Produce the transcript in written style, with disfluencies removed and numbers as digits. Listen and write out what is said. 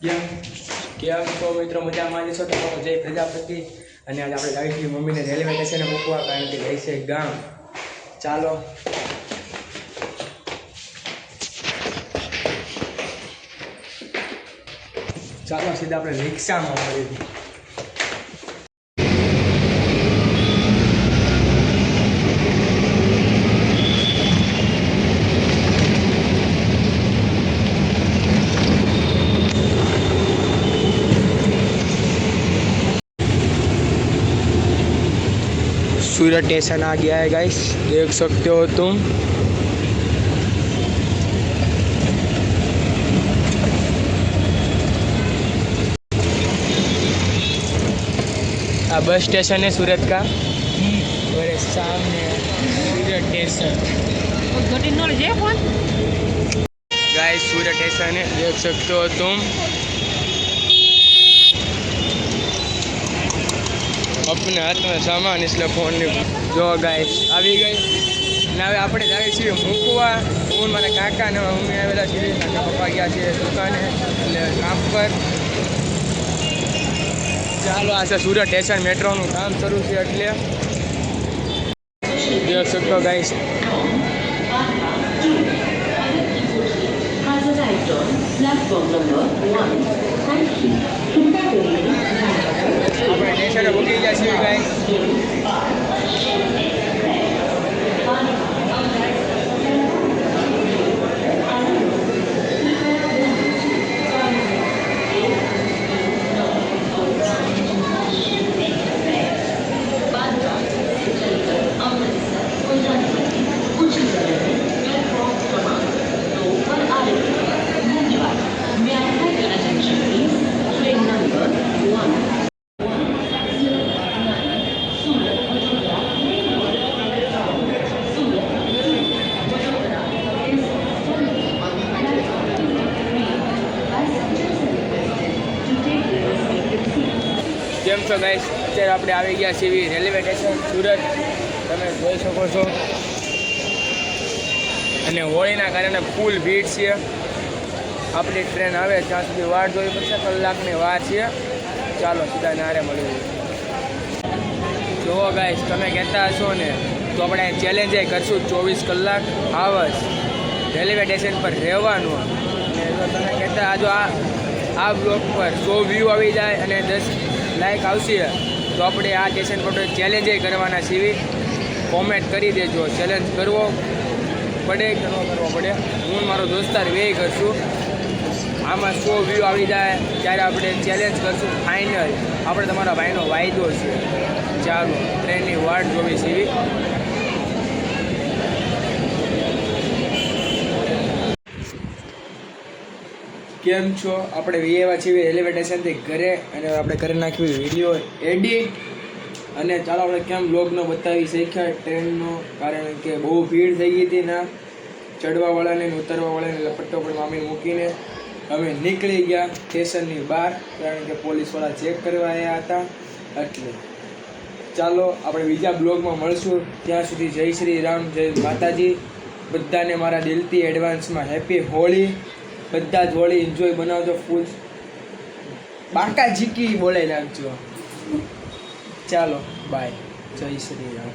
કેમ કેમ છો મિત્રો? મજામાં છો? તો જય પ્રજાપતિ. અને આજે આપણે જાવી છીએ મમ્મીને રેલવે સ્ટેશને મૂકવા, કારણ કે જાય છે ગામ. ચાલો ચાલો સીધા આપણે રિક્ષામાં મળી. सूरत स्टेशन आ गया है गाइस, देख सकते हो तुम. आ बस स्टेशन है सूरत का, और सामने सूरत स्टेशन. गाइस सूरत स्टेशन है, देख सकते हो तुम. अपने हाथ में सामान इसलिए फोन नहीं. जो गाइस આવી ગઈ ને હવે આપણે જઈએ છીએ મૂકવા. હું મારા કાકા ને મમ્મી આવેલા છીએ, કાકા પપ્પા ગયા છે દુકાને એટલે કામ પર. ચાલો આ છે સુરત સ્ટેશન, મેટ્રોનું કામ શરૂ છે એટલે દેખ શકતો ગાઈસ. આપણે સ્ટેશને મૂકી ગયા છીએ ગાઈસ. કેમ છો ગાઈસ? અત્યારે આપણે આવી ગયા છીએ રેલવે સ્ટેશન સુરત, તમે જોઈ શકો છો. અને હોળીના કારણે ફૂલ ભીડ છે. આપણી ટ્રેન આવે ત્યાં સુધી વાટ જોવી પડશે, કલાકની વાર છે. ચાલો સીધા નારે મળીએ. જુઓ ગાઈસ, તમે કહેતા હશો ને તો આપણે ચેલેન્જ કરશું 24 કલાક આવર્સ રેલવે સ્ટેશન પર રહેવાનું. અને જો તમે કહેતા જો આ બ્લોગ પર 100 વ્યૂ આવી જાય અને 10 લાઈક આવશે તો આપણે આ સ્ટેશન પર ચેલેન્જ કરવાના છીએ. કોમેન્ટ કરી દેજો. ચેલેન્જ કરવો પડે કે ન કરવો પડે, હું મારો દોસ્તાર બે કરશું. આમાં 100 વ્યૂ આવી જાય ત્યારે આપણે ચેલેન્જ કરશું ફાઇનલ. આપણે તમારા ભાઈનો વાયદો છે. ચાલો ટ્રેનની વાટ જોવી છીએ. કેમ છો? આપણે વિયેવા છીએ રેલવે સ્ટેશનથી ઘરે, અને આપણે કરી નાખ્યું વિડીયો એડિટ. અને ચાલો આપણે કેમ બ્લોગનો બતાવી શીખ્યા ટ્રેનનો, કારણ કે બહુ ભીડ થઈ ગઈ હતી ના ચડવાવાળાને ઉતરવાવાળાને લપટ્ટો પણ મામી મૂકીને અમે નીકળી ગયા સ્ટેશનની બહાર, કારણ કે પોલીસવાળા ચેક કરવા આવ્યા હતા. એટલે ચાલો આપણે બીજા બ્લોગમાં મળશું. ત્યાં સુધી જય શ્રી રામ, જય માતાજી. બધાને મારા દિલથી એડવાન્સમાં હેપી હોળી. બધા જ હોળી એન્જોય બનાવજો ફૂલ. બાકા ઝીકી બોલે નાખજો. ચાલો બાય, જય શ્રી રામ.